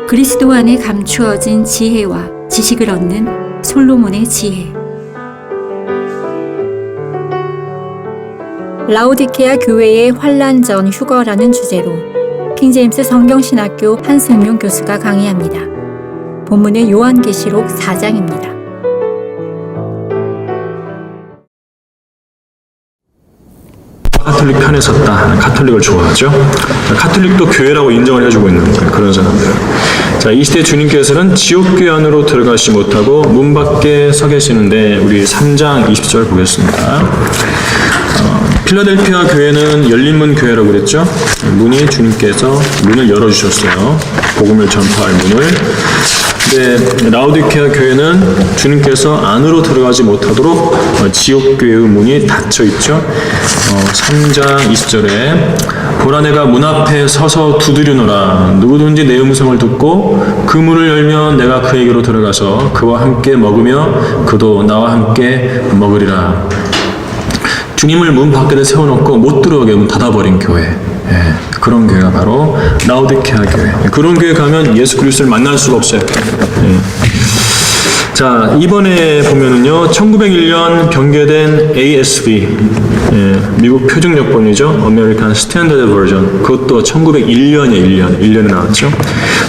그리스도 안에 감추어진 지혜와 지식을 얻는 솔로몬의 지혜. 라오디케아 교회의 환란 전 휴거라는 주제로 킹제임스 성경신학교 한승용 교수가 강의합니다. 본문은 요한계시록 4장입니다. 카톨릭 편에 섰다. 카톨릭을 좋아하죠. 카톨릭도 교회라고 인정을 해주고 있는 그런 사람들. 자, 이 시대 주님께서는 지옥교회 안으로 들어가시 못하고 문 밖에 서 계시는데 우리 3장 20절 보겠습니다. 필라델피아 교회는 열린문 교회라고 그랬죠. 문이 주님께서 문을 열어주셨어요. 복음을 전파할 문을. 근데 라오디케아 교회는 주님께서 안으로 들어가지 못하도록 지옥교회의 문이 닫혀 있죠. 3장 20절에 보라 내가 문 앞에 서서 두드리노라. 누구든지 내 음성을 듣고 그 문을 열면 내가 그에게로 들어가서 그와 함께 먹으며 그도 나와 함께 먹으리라. 주님을 문 밖에 세워놓고 못 들어오게 문 닫아버린 교회. 그런 교회가 바로 라오디케아 교회. 그런 교회 가면 예수 그리스도를 만날 수가 없어요. 자, 이번에 보면은요, 1901년 변개된 ASV, 미국 표준역본이죠. American Standard Version. 그것도 1901년에 1년에 나왔죠.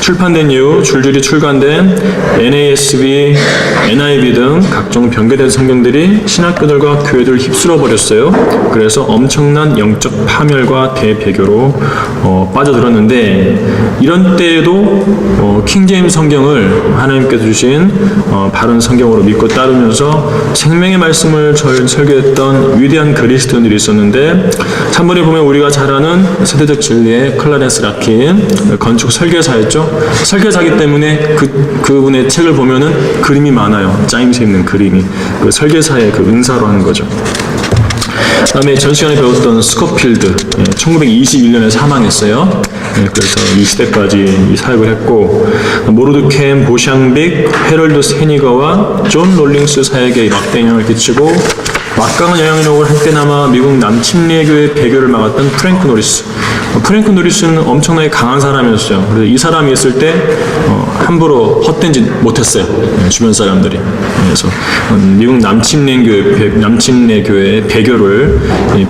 출판된 이후 줄줄이 출간된 NASB, NIV 등 각종 변개된 성경들이 신학교들과 교회들을 휩쓸어 버렸어요. 그래서 엄청난 영적 파멸과 대배교로 빠져들었는데, 이런 때에도 킹제임스 성경을 하나님께서 주신 바른 성경으로 믿고 따르면서 생명의 말씀을 설교했던 위대한 그리스도인들이 있었는데, 3번에 보면 우리가 잘 아는 세대적 진리의 클라렌스 라킨, 건축 설계사였죠. 설계사기 때문에 그분의 책을 보면은 그림이 많아요. 짜임새 있는 그림이. 그 설계사의 그 은사로 하는 거죠. 그 다음에 전 시간에 배웠던 스코필드, 1921년에 사망했어요. 그래서 이 시대까지 사역을 했고, 모르드켐 보샹빅, 헤럴드 세니거와 존 롤링스 사역에 막대한 영향을 끼치고, 막강한 영향력을 한때나마 미국 남침례교의 배교를 막았던 프랭크 노리스. 프랭크 노리스는 엄청나게 강한 사람이었어요. 그래서 이 사람이 있을 때 함부로 헛되지 못했어요. 주변 사람들이. 그래서 미국 남침례교의 배교를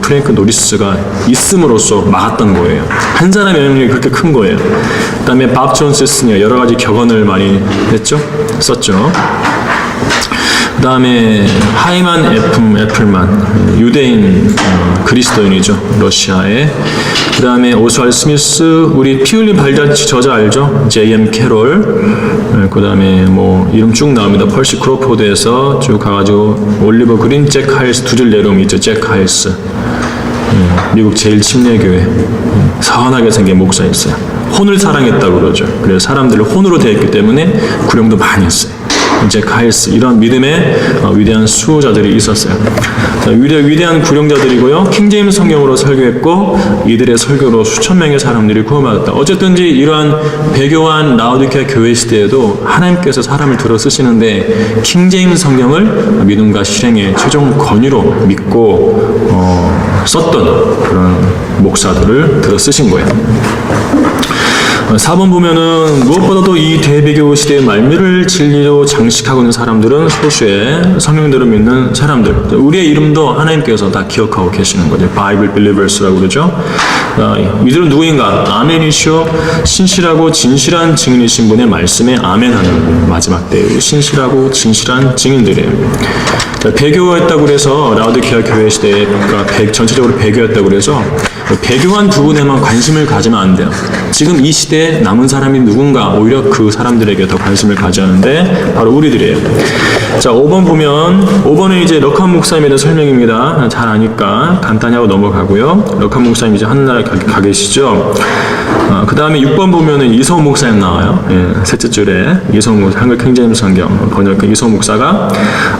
프랭크 노리스가 있음으로써 막았던 거예요. 한 사람의 영향력이 그렇게 큰 거예요. 그 다음에 밥 존스 스니어 여러 가지 격언을 많이 했죠. 썼죠. 그 다음에 하이만 애플만, 유대인 그리스도인이죠. 러시아에. 그 다음에 오스왈드 스미스, 우리 피 흘린 발자취 저자 알죠? J.M. 캐롤. 그 다음에 뭐 이름 쭉 나옵니다. 펄시 크로포드에서 쭉 가가지고 올리버 그린, 잭 하일스, 두 줄 내려오면 있죠. 잭 하일스. 미국 제일 침례교회 선하게 생긴 목사였어요. 혼을 사랑했다고 그러죠. 그래서 사람들을 혼으로 대했기 때문에 구령도 많이 했어요. 이제 카일스, 이런 믿음의 위대한 수호자들이 있었어요. 위대한 구령자들이고요. 킹제임스 성경으로 설교했고, 이들의 설교로 수천 명의 사람들이 구원받았다. 어쨌든지 이러한 배교한 라오디케아 교회 시대에도 하나님께서 사람을 들어 쓰시는데, 킹제임스 성경을 믿음과 실행의 최종 권위로 믿고 썼던 그런 목사들을 들어 쓰신 거예요. 4번 보면은 무엇보다도 이 대배교 시대의 말미를 진리로 장식하고 있는 사람들은 소수의 성령들을 믿는 사람들. 우리의 이름도 하나님께서 다 기억하고 계시는 거죠. 바이블 빌리버스라고 그러죠. 이들은 누구인가? 아멘이시오. 신실하고 진실한 증인이신 분의 말씀에 아멘하는 마지막 때의 신실하고 진실한 증인들이에요. 배교했다고 그래서 라오디케아 교회 시대에 전체적으로 배교했다고 그래서 배교한 부분에만 관심을 가지면 안 돼요. 지금 이 시대에 남은 사람이 누군가, 오히려 그 사람들에게 더 관심을 가져야 하는데 바로 우리들이에요. 자, 5번 보면 5번은 이제 럭한 목사님에 대한 설명입니다. 잘 아니까 간단히 하고 넘어가고요. 럭한 목사님 이제 하늘나라에 가 계시죠. 그 다음에 6번 보면은 이성우 목사님 나와요. 셋째 줄에 이성우 목사, 한글 킹제임스 성경 번역한 이성우 목사가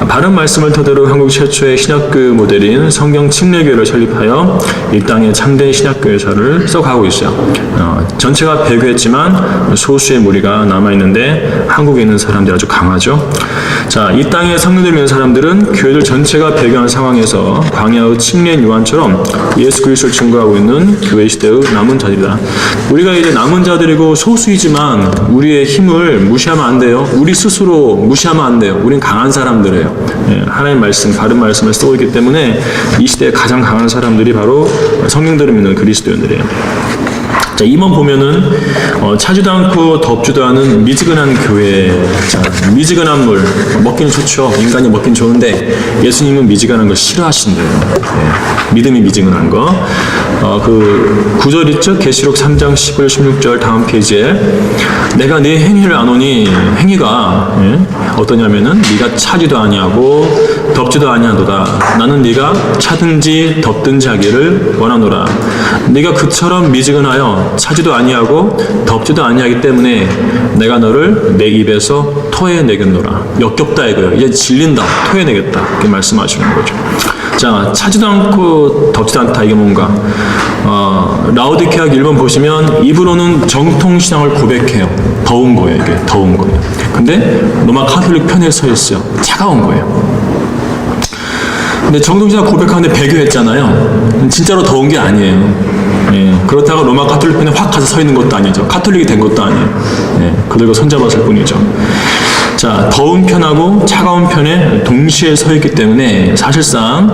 바른 말씀을 토대로 한국 최초의 신학교회 모델인 성경 침례교회를 설립하여 이 땅의 참된 신학교회사를 써가고 있어요. 전체가 배교했지만 소수의 무리가 남아있는데 한국에 있는 사람들이 아주 강하죠. 자, 이 땅에 성령들 믿는 사람들은 교회들 전체가 배교한 상황에서 광야의 침례인 요한처럼 예수 그리스도를 증거하고 있는 교회 시대의 남은 자들이다. 우리가 이제 남은 자들이고 소수이지만 우리의 힘을 무시하면 안 돼요. 우리 스스로 무시하면 안 돼요. 우린 강한 사람들이에요. 예, 하나님의 말씀, 바른 말씀을 쓰고 있기 때문에 이 시대에 가장 강한 사람들이 바로 성령들을 믿는 그리스도인들이에요. 자, 2번 보면은 차지도 않고 덥지도 않은 미지근한 교회. 자, 미지근한 물 먹기는 좋죠. 인간이 먹긴 좋은데 예수님은 미지근한 걸 싫어하신대요. 네, 믿음이 미지근한 거. 그 구절 있죠? 계시록 3장 15절 16절 다음 페이지에 내가 네 행위를 아노니 행위가 어떠냐면은 네가 차지도 아니하고 덥지도 아니하도다. 나는 네가 차든지 덥든지 하기를 원하노라. 네가 그처럼 미지근하여 차지도 아니하고 덥지도 아니하기 때문에 내가 너를 내 입에서 토해내겠노라. 역겹다 이거예요. 이제 질린다. 토해내겠다. 이렇게 말씀하시는 거죠. 자, 차지도 않고 덥지도 않다. 이게 뭔가 라오디케아 1번 보시면 입으로는 정통신앙을 고백해요. 더운 거예요. 이게 더운 거예요. 근데 로마 카톨릭 편에 서 있어요. 차가운 거예요. 근데 정통신앙 고백하는데 배교했잖아요. 진짜로 더운 게 아니에요. 예, 그렇다고 로마 카톨릭 편에 확 가서 서 있는 것도 아니죠. 카톨릭이 된 것도 아니에요. 예, 그들과 손잡았을 뿐이죠. 자, 더운 편하고 차가운 편에 동시에 서 있기 때문에 사실상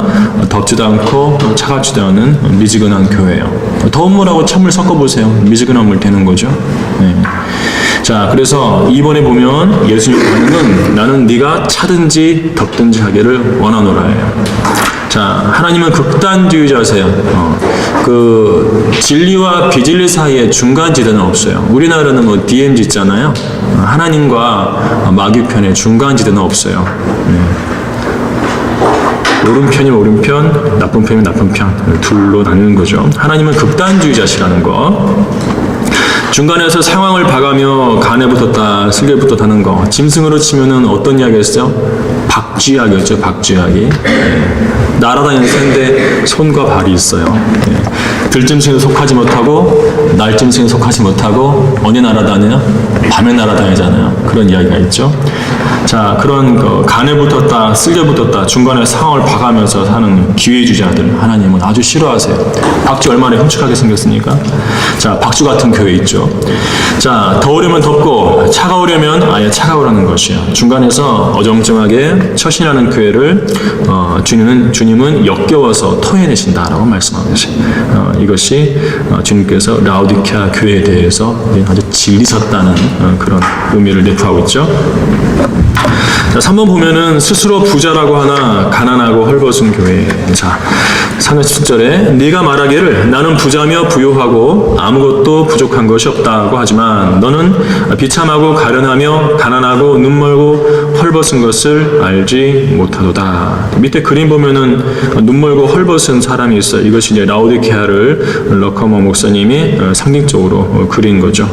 덥지도 않고 차갑지도 않은 미지근한 교회예요. 더운 물하고 찬물 섞어보세요. 미지근한 물 되는 거죠. 예. 자, 그래서 2번에 보면 예수님 반응은 나는 네가 차든지 덥든지 하기를 원하노라예요. 자, 하나님은 극단주의자세요. 그 진리와 비진리 사이에 중간지대는 없어요. 우리나라는 뭐 DMZ 있잖아요. 하나님과 마귀편에 중간지대는 없어요. 오른편이면 오른편, 나쁜 편이면 나쁜 편, 둘로 나누는 거죠. 하나님은 극단주의자시라는 거. 중간에서 상황을 봐가며 간에 붙었다, 슬게 붙었다는 거. 짐승으로 치면은 어떤 이야기였어요? 박쥐약이었죠, 박쥐약이. 날아다니는 새인데 손과 발이 있어요. 들짐승에 속하지 못하고 날짐승에 속하지 못하고 언제 날아다녀요? 밤에 날아다니잖아요. 그런 이야기가 있죠. 자, 그런 간에 붙었다, 쓸개 붙었다, 중간에 상황을 봐가면서 사는 기회주자들 하나님은 아주 싫어하세요. 박쥐 얼마나 흉측하게 생겼습니까? 자, 박쥐 같은 교회 있죠. 자, 더우려면 덥고 차가우려면 아예 차가우라는 것이요. 중간에서 어정쩡하게 처신하는 교회를 주님은 역겨워서 토해내신다라고 말씀하고 계세요. 이것이 주님께서 라오디케아 교회에 대해서 아주 질리셨다는 그런 의미를 내포하고 있죠. 자, 3번 보면은 스스로 부자라고 하나 가난하고 헐벗은 교회. 자, 3절 7절에 네가 말하기를 나는 부자며 부유하고 아무것도 부족한 것이 없다고 하지만 너는 비참하고 가련하며 가난하고 눈멀고 헐벗은 것을 알지 못하도다. 밑에 그림 보면은 눈멀고 헐벗은 사람이 있어요. 이것이 이제 라오디케아를 러커머 목사님이 상징적으로 그린 거죠.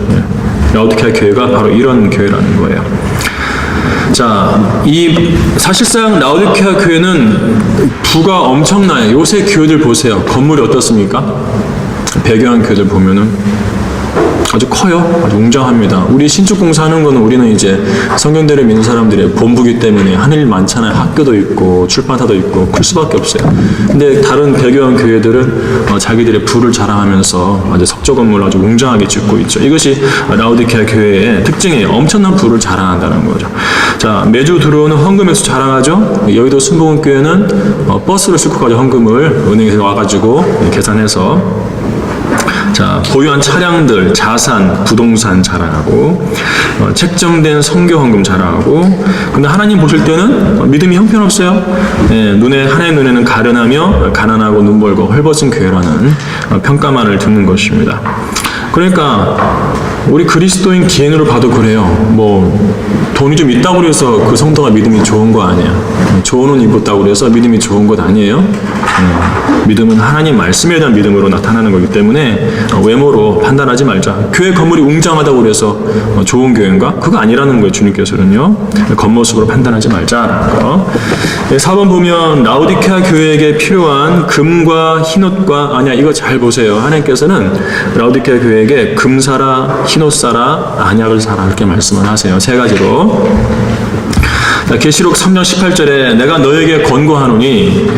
라오디케아 교회가 바로 이런 교회라는 거예요. 자, 사실상 라오디케아 교회는 부가 엄청나요. 요새 교회들 보세요. 건물이 어떻습니까? 배교한 교회들 보면은 아주 커요. 아주 웅장합니다. 우리 신축공사 하는 거는 우리는 이제 성경대를 믿는 사람들의 본부기 때문에 하는 일 많잖아요. 학교도 있고 출판사도 있고 클 수밖에 없어요. 근데 다른 배교한 교회들은 자기들의 부를 자랑하면서 아주 석조 건물을 아주 웅장하게 짓고 있죠. 이것이 라오디케아 교회의 특징이에요. 엄청난 부를 자랑한다는 거죠. 자, 매주 들어오는 헌금 액수 자랑하죠. 여의도 순복음교회는 버스를 싣고 가죠. 헌금을 은행에서 와가지고 계산해서 자, 보유한 차량들, 자산, 부동산 자랑하고 책정된 선교 헌금 자랑하고. 근데 하나님 보실 때는 믿음이 형편없어요. 하나님 눈에는 가련하며 가난하고 눈멀고 헐벗은 교회라는 평가만을 듣는 것입니다. 그러니까 우리 그리스도인 개인으로 봐도 그래요. 뭐 돈이 좀 있다고 해서 그 성도가 믿음이 좋은 거 아니야. 좋은 옷 입었다고 해서 믿음이 좋은 것 아니에요. 믿음은 하나님 말씀에 대한 믿음으로 나타나는 거기 때문에 외모로 판단하지 말자. 교회 건물이 웅장하다고 해서 좋은 교회인가? 그거 아니라는 거예요. 주님께서는요. 겉모습으로 판단하지 말자라는 거. 4번 보면 라오디케아 교회에게 필요한 금과 흰옷과, 아니야, 이거 잘 보세요. 하나님께서는 라오디케아 교회에게 금 사라, 흰옷 사라, 안약을 사라 이렇게 말씀을 하세요. 세 가지로. 계시록 3장 18절에 내가 너에게 권고하노니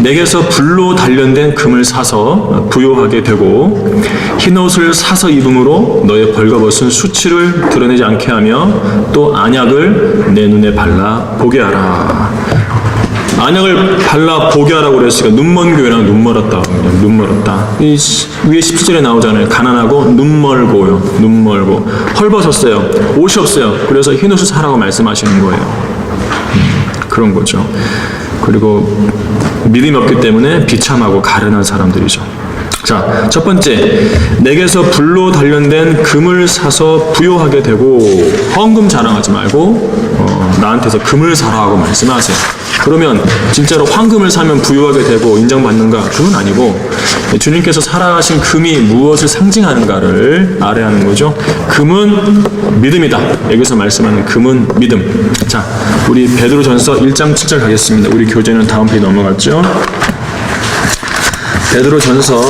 내게서 불로 단련된 금을 사서 부요하게 되고 흰옷을 사서 입음으로 너의 벌거벗은 수치를 드러내지 않게 하며 또 안약을 내 눈에 발라 보게 하라. 안약을 발라 보게 하라고 그랬으니까 눈먼 교회랑 눈멀었다. 눈멀었다. 이 위에 17절에 나오잖아요. 가난하고 눈멀고요. 눈멀고 헐벗었어요. 옷이 없어요. 그래서 흰옷을 사라고 말씀하시는 거예요. 그런 거죠. 그리고 믿음이 없기 때문에 비참하고 가련한 사람들이죠. 자, 첫 번째, 내게서 불로 단련된 금을 사서 부요하게 되고, 헌금 자랑하지 말고 나한테서 금을 사라고 말씀하세요. 그러면 진짜로 황금을 사면 부유하게 되고 인정받는가? 그건 아니고 주님께서 사랑하신 금이 무엇을 상징하는가를 알아야 하는 거죠. 금은 믿음이다. 여기서 말씀하는 금은 믿음. 자, 우리 베드로전서 1장 7절 가겠습니다. 우리 교재는 다음 페이지 넘어갔죠. 베드로전서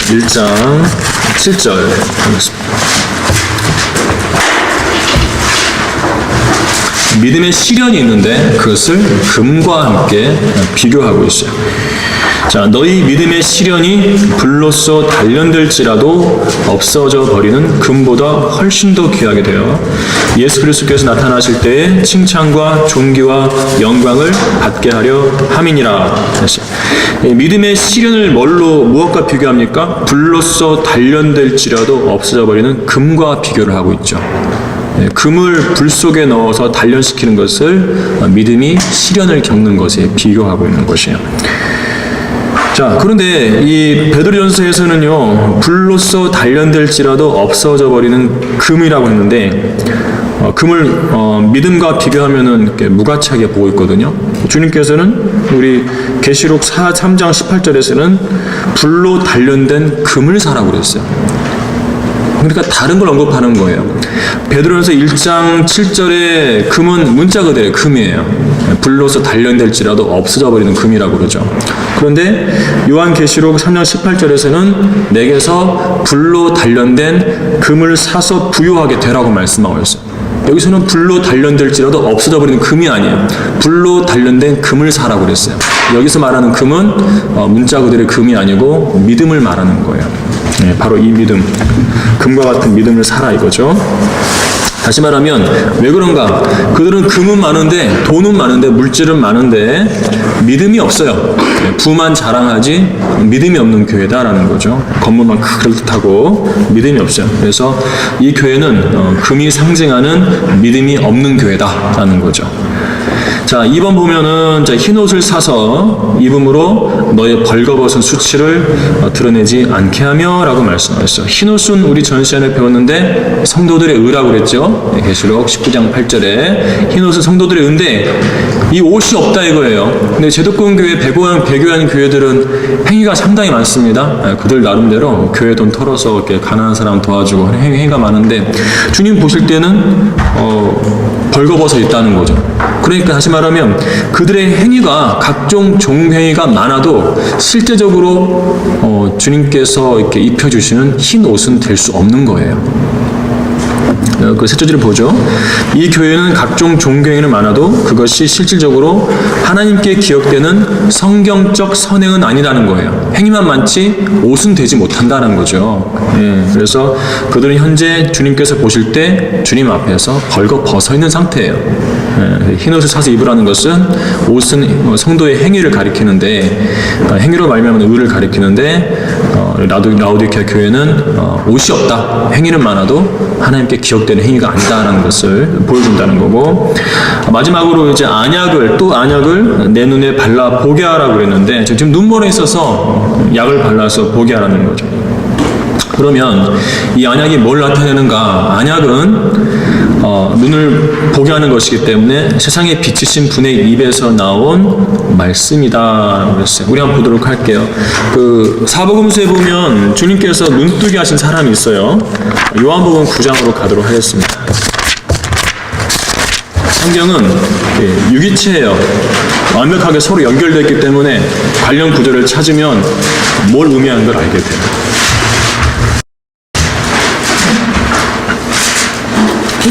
1장 7절 하겠습니다. 믿음의 시련이 있는데 그것을 금과 함께 비교하고 있어요. 자, 너희 믿음의 시련이 불로써 단련될지라도 없어져 버리는 금보다 훨씬 더 귀하게 되어 예수 그리스도께서 나타나실 때에 칭찬과 존귀와 영광을 받게 하려 함이니라. 믿음의 시련을 무엇과 비교합니까? 불로써 단련될지라도 없어져 버리는 금과 비교를 하고 있죠. 금을 불 속에 넣어서 단련시키는 것을 믿음이 시련을 겪는 것에 비교하고 있는 것이에요. 자, 그런데 이 베드로전서에서는요, 불로써 단련될지라도 없어져 버리는 금이라고 했는데, 금을 믿음과 비교하면은 이렇게 무가치하게 보고 있거든요. 주님께서는 우리 계시록 3장 18절에서는 불로 단련된 금을 사라고 그랬어요. 그러니까 다른 걸 언급하는 거예요. 베드로전서 1장 7절에 금은 문자 그대로 금이에요. 불로서 단련될지라도 없어져 버리는 금이라고 그러죠. 그런데 요한계시록 3장 18절에서는 내게서 불로 단련된 금을 사서 부요하게 되라고 말씀하고 있어요. 여기서는 불로 단련될지라도 없어져 버리는 금이 아니에요. 불로 단련된 금을 사라고 그랬어요. 여기서 말하는 금은 문자 그대로의 금이 아니고 믿음을 말하는 거예요. 네, 바로 이 믿음, 금과 같은 믿음을 사라 이거죠. 다시 말하면 왜 그런가? 그들은 금은 많은데 돈은 많은데 물질은 많은데 믿음이 없어요. 부만 자랑하지 믿음이 없는 교회다라는 거죠. 건물만 그럴듯하고 믿음이 없어요. 그래서 이 교회는 금이 상징하는 믿음이 없는 교회다라는 거죠. 자, 2번 보면은 흰옷을 사서 입음으로 너의 벌거벗은 수치를 드러내지 않게 하며 라고 말씀하셨어요. 흰옷은 우리 전 시간에 배웠는데 성도들의 의라고 그랬죠. 계시록 19장 8절에 흰옷은 성도들의 의인데 이 옷이 없다 이거예요. 근데 제도권교회, 배교한 교회들은 행위가 상당히 많습니다. 그들 나름대로 교회 돈 털어서 이렇게 가난한 사람 도와주고 행위가 많은데 주님 보실 때는 벌거벗어 있다는 거죠. 그러니까 다시 말하면 그들의 행위가 각종 종행위가 많아도 실제적으로 주님께서 이렇게 입혀주시는 흰 옷은 될 수 없는 거예요. 그 셋째를 보죠. 이 교회는 각종 종교행위는 많아도 그것이 실질적으로 하나님께 기억되는 성경적 선행은 아니라는 거예요. 행위만 많지 옷은 되지 못한다는 거죠. 그래서 그들은 현재 주님께서 보실 때 주님 앞에서 벌거 벗어 있는 상태예요. 흰옷을 사서 입으라는 것은 옷은 성도의 행위를 가리키는데 행위로 말미암은 의를 가리키는데 라오디케아 교회는 옷이 없다. 행위는 많아도 하나님께 기억되는 행위가 아니다라는 것을 보여준다는 거고, 마지막으로 이제 안약을 내 눈에 발라 보게 하라고 그랬는데 지금 눈먼에 있어서 약을 발라서 보게 하라는 거죠. 그러면 이 언약이 뭘 나타내는가? 언약은 눈을 보게 하는 것이기 때문에 세상에 비치신 분의 입에서 나온 말씀이다 그랬어요. 우리 한번 보도록 할게요. 그 사복음서에 보면 주님께서 눈뜨게 하신 사람이 있어요. 요한복음 9장으로 가도록 하겠습니다. 성경은 유기체예요. 완벽하게 서로 연결되어 있기 때문에 관련 구절을 찾으면 뭘 의미하는 걸 알게 돼요.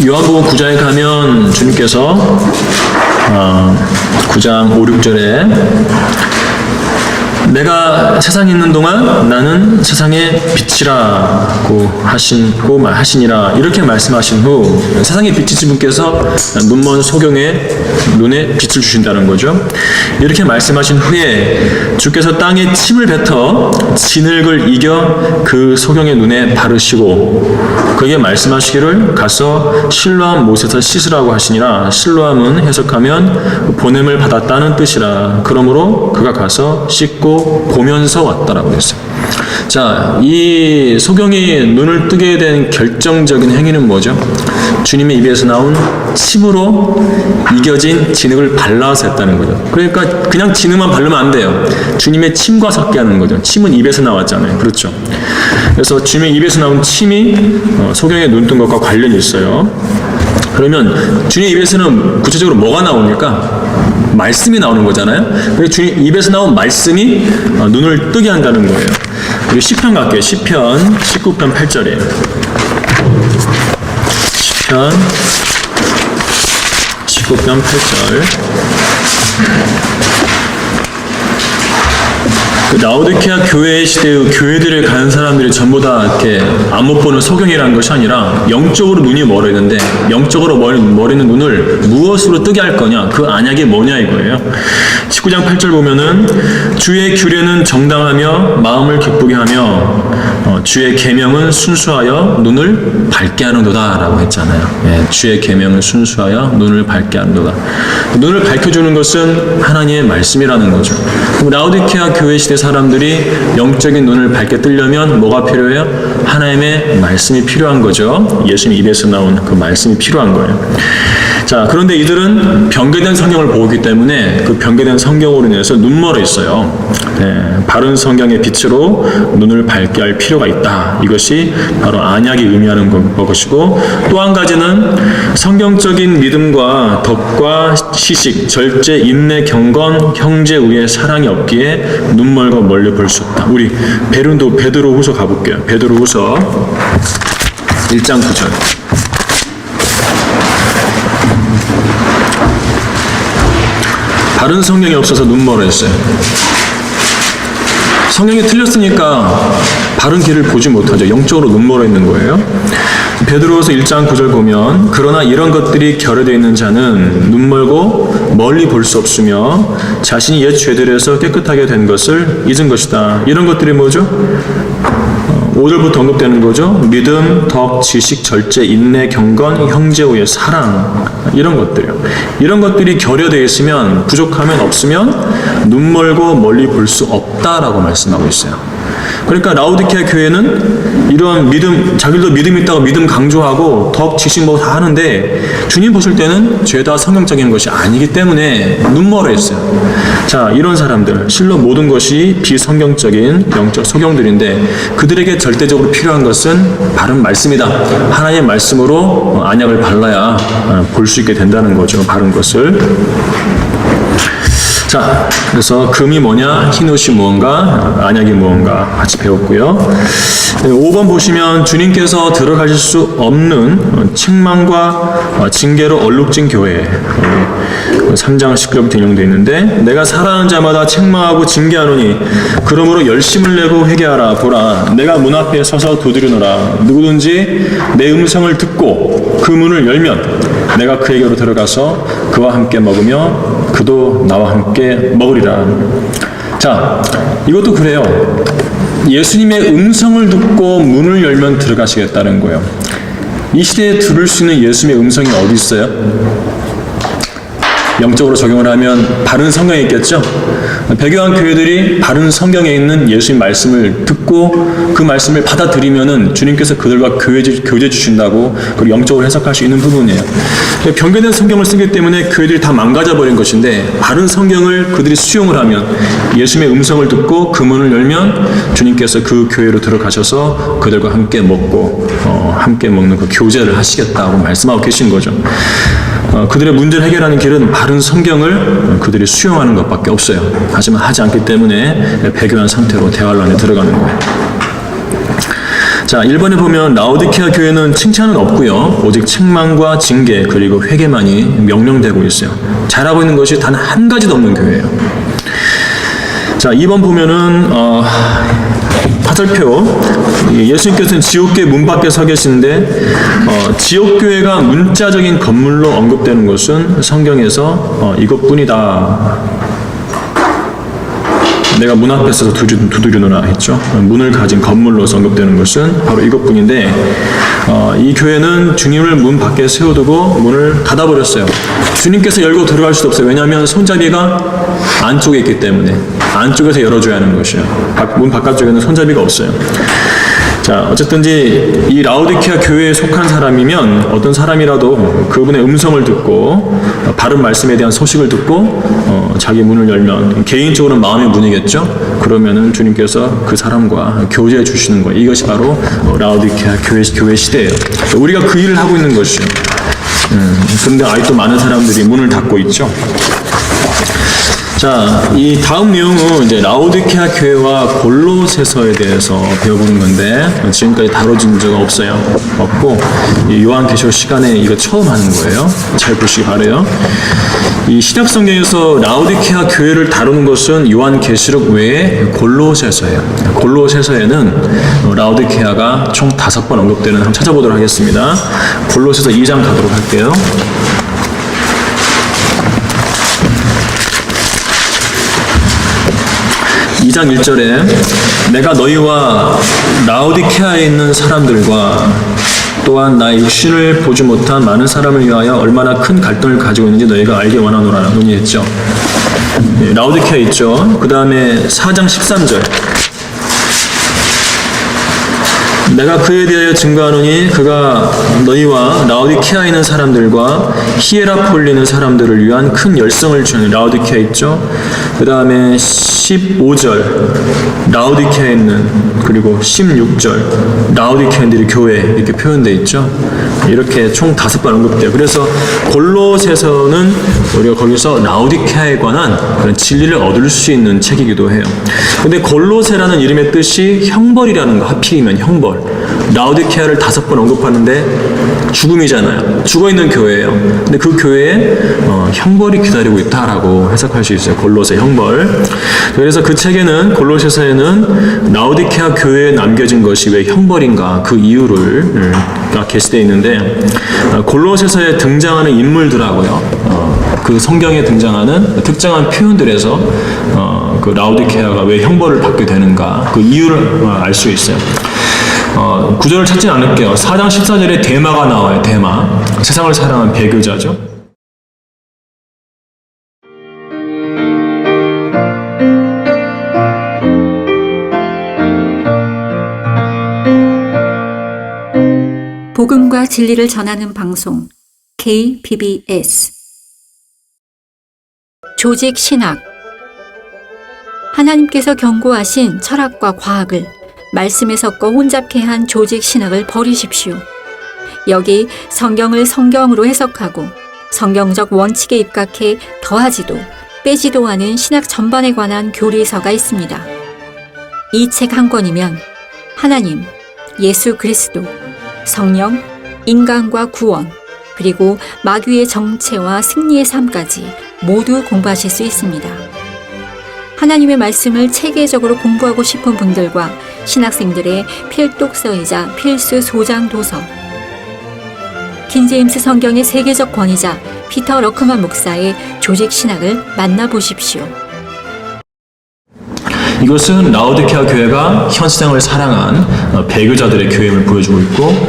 요한복음 9장에 가면 주님께서 9장 5, 6절에 내가 세상에 있는 동안 나는 세상의 빛이라고 하시니라 이렇게 말씀하신 후 세상의 빛이신 분께서 눈먼 소경의 눈에 빛을 주신다는 거죠. 이렇게 말씀하신 후에 주께서 땅에 침을 뱉어 진흙을 이겨 그 소경의 눈에 바르시고 그에게 말씀하시기를 가서 실로암 못에서 씻으라고 하시니라. 실로암은 해석하면 보냄을 받았다는 뜻이라. 그러므로 그가 가서 씻고 보면서 왔다라고 했어요. 자, 이 소경이 눈을 뜨게 된 결정적인 행위는 뭐죠? 주님의 입에서 나온 침으로 이겨진 진흙을 발라서 했다는 거죠. 그러니까 그냥 진흙만 바르면 안 돼요. 주님의 침과 섞게 하는 거죠. 침은 입에서 나왔잖아요. 그렇죠. 그래서 주님의 입에서 나온 침이 소경의 눈 뜬 것과 관련이 있어요. 그러면 주님의 입에서는 구체적으로 뭐가 나옵니까? 말씀이 나오는 거잖아요. 그래서 주님 입에서 나온 말씀이 눈을 뜨게 한다는 거예요. 우리 시편 갈게요. 시편 19편 8절이에요. 시편 19편 8절. 그 라오디케아 교회 시대의 교회들을 가는 사람들이 전부 다 이렇게 안 못 보는 소경이라는 것이 아니라 영적으로 눈이 멀어 있는데 영적으로 멀어있는 눈을 무엇으로 뜨게 할 거냐? 그 언약이 뭐냐 이거예요. 19장 8절 보면은 주의 규례는 정당하며 마음을 기쁘게 하며 주의 계명은 순수하여 눈을 밝게 하는도다 라고 했잖아요. 예, 주의 계명은 순수하여 눈을 밝게 하는도다. 눈을 밝혀주는 것은 하나님의 말씀이라는 거죠. 그럼 라오디케아 교회 시대 사람들이 영적인 눈을 밝게 뜨려면 뭐가 필요해요? 하나님의 말씀이 필요한 거죠. 예수님 입에서 나온 그 말씀이 필요한 거예요. 자, 그런데 이들은 변개된 성경을 보기 때문에 그 변개된 성경으로 인해서 눈멀어 있어요. 바른 성경의 빛으로 눈을 밝게 할 필요가 있다. 이것이 바로 언약이 의미하는 것이고, 또 한 가지는 성경적인 믿음과 덕과 시식, 절제, 인내, 경건, 형제 우애, 사랑이 없기에 눈멀고 멀리 볼 수 없다. 우리 베드로후서 가볼게요. 베드로후서 1장 9절. 바른 성경이 없어서 눈멀어 했어요. 성경이 틀렸으니까 바른 길을 보지 못하죠. 영적으로 눈멀어 있는 거예요. 베드로후서 1장 9절 보면 그러나 이런 것들이 결여되어 있는 자는 눈멀고 멀리 볼 수 없으며 자신이 옛 죄들에서 깨끗하게 된 것을 잊은 것이다. 이런 것들이 뭐죠? 5절부터 언급되는 거죠. 믿음, 덕, 지식, 절제, 인내, 경건, 형제우애, 사랑, 이런 것들이요. 이런 것들이 결여되어 있으면, 부족하면, 없으면 눈멀고 멀리 볼 수 없다라고 말씀하고 있어요. 그러니까 라오디케아 교회는 이런 믿음, 자기도 믿음 있다고 믿음 강조하고 덕, 지식 뭐 다 하는데 주님 보실 때는 죄다 성경적인 것이 아니기 때문에 눈멀어 했어요. 자, 이런 사람들, 실로 모든 것이 비성경적인 영적 소경들인데 그들에게 절대적으로 필요한 것은 바른 말씀이다. 하나님의 말씀으로 언약을 발라야 볼 수 있게 된다는 거죠. 바른 것을. 자, 그래서 금이 뭐냐, 흰옷이 무언가, 언약이 무언가 같이 배웠고요. 5번 보시면 주님께서 들어가실 수 없는 책망과 징계로 얼룩진 교회, 3장 19절부터 인용되어 있는데 내가 사랑하는 자마다 책망하고 징계하노니 그러므로 열심을 내고 회개하라. 보라, 내가 문 앞에 서서 두드리노라. 누구든지 내 음성을 듣고 그 문을 열면 내가 그에게로 들어가서 그와 함께 먹으며 그도 나와 함께 먹으리라. 자, 이것도 그래요. 예수님의 음성을 듣고 문을 열면 들어가시겠다는 거예요. 이 시대에 들을 수 있는 예수님의 음성이 어디 있어요? 영적으로 적용을 하면 바른 성경이 있겠죠? 배교한 교회들이 바른 성경에 있는 예수님 말씀을 듣고 그 말씀을 받아들이면은 주님께서 그들과 교제 주신다고 그리고 영적으로 해석할 수 있는 부분이에요. 변개된 성경을 쓰기 때문에 교회들이 다 망가져 버린 것인데 바른 성경을 그들이 수용을 하면 예수님의 음성을 듣고 그 문을 열면 주님께서 그 교회로 들어가셔서 그들과 함께 먹고 함께 먹는 그 교제를 하시겠다고 말씀하고 계신 거죠. 그들의 문제를 해결하는 길은 바른 성경을 그들이 수용하는 것밖에 없어요. 하지만 하지 않기 때문에 배교한 상태로 대환란에 들어가는 거예요. 자, 1번에 보면 라오디케아 교회는 칭찬은 없고요. 오직 책망과 징계 그리고 회개만이 명령되고 있어요. 잘하고 있는 것이 단 한 가지도 없는 교회예요. 자, 2번 보면은 화살표. 예수님께서는 지옥교회 문 밖에 서 계시는데 지옥교회가 문자적인 건물로 언급되는 것은 성경에서 이것뿐이다. 내가 문 앞에 서서 두드리노라 했죠. 문을 가진 건물로서 언급되는 것은 바로 이것뿐인데 이 교회는 주님을 문 밖에 세워두고 문을 닫아버렸어요. 주님께서 열고 들어갈 수도 없어요. 왜냐하면 손잡이가 안쪽에 있기 때문에 안쪽에서 열어줘야 하는 것이에요. 문 바깥쪽에는 손잡이가 없어요. 자, 어쨌든지 이 라오디케아 교회에 속한 사람이면 어떤 사람이라도 그분의 음성을 듣고 바른 말씀에 대한 소식을 듣고 자기 문을 열면 개인적으로는 마음의 문이겠죠. 그러면은 주님께서 그 사람과 교제해 주시는 거예요. 이것이 바로 라오디케아 교회 시대예요. 우리가 그 일을 하고 있는 것이요. 그런데 아직도 많은 사람들이 문을 닫고 있죠. 자, 이 다음 내용은 이제 라오디케아 교회와 골로새서에 대해서 배워보는 건데 지금까지 다뤄진 적 없고 이 요한계시록 시간에 이거 처음 하는 거예요. 잘 보시기 바라요. 이 신약 성경에서 라오디케아 교회를 다루는 것은 요한계시록 외에 골로새서예요. 골로새서에는 라오디케아가 총 5번 언급되는 한번 찾아보도록 하겠습니다. 골로새서 2장 가도록 할게요. 2장 1절에 내가 너희와 라오디케아에 있는 사람들과 또한 나의 육신을 보지 못한 많은 사람을 위하여 얼마나 큰 갈등을 가지고 있는지 너희가 알기 원하노라 논의했죠. 라오디케아 있죠. 그 다음에 4장 13절 내가 그에 대하여 증거하노니 그가 너희와 라오디케아에 있는 사람들과 히에라폴리에 있는 사람들을 위한 큰 열성을 주는 라오디케아 있죠. 그 다음에 15절 라오디케아에 있는 그리고 16절 라오디케아인들이 교회 이렇게 표현되어 있죠. 이렇게 총 5번 언급돼요. 그래서 골로새서는 우리가 거기서 라오디케아에 관한 그런 진리를 얻을 수 있는 책이기도 해요. 근데 골로새라는 이름의 뜻이 형벌이라는 거, 하필이면 형벌. 라오디케아를 5번 언급하는데 죽음이잖아요. 죽어있는 교회예요. 근데 그 교회에 형벌이 기다리고 있다라고 해석할 수 있어요. 골로새 형벌. 그래서 그 책에는 골로새서에는 라오디케아 교회에 남겨진 것이 왜 형벌인가 그 이유를 게시되어 있는데 골로새서에 등장하는 인물들하고요. 그 성경에 등장하는 특정한 표현들에서 그 라오디케아가 왜 형벌을 받게 되는가 그 이유를 알 수 있어요. 구절을 찾진 않을게요. 4장 14절에 데마가 나와요. 데마. 세상을 사랑한 배교자죠. 복음과 진리를 전하는 방송 KBBS 조직 신학 하나님께서 경고하신 철학과 과학을 말씀에 섞어 혼잡케 한 조직 신학을 버리십시오. 여기 성경을 성경으로 해석하고 성경적 원칙에 입각해 더하지도 빼지도 않은 신학 전반에 관한 교리서가 있습니다. 이 책 한 권이면 하나님, 예수 그리스도, 성령, 인간과 구원, 그리고 마귀의 정체와 승리의 삶까지 모두 공부하실 수 있습니다. 하나님의 말씀을 체계적으로 공부하고 싶은 분들과 신학생들의 필독서이자 필수 소장 도서. 킹제임스 성경의 세계적 권위자 피터 러크만 목사의 조직 신학을 만나보십시오. 이것은 라오디케아 교회가 현 세상을 사랑한 배교자들의 교회임을 보여주고 있고,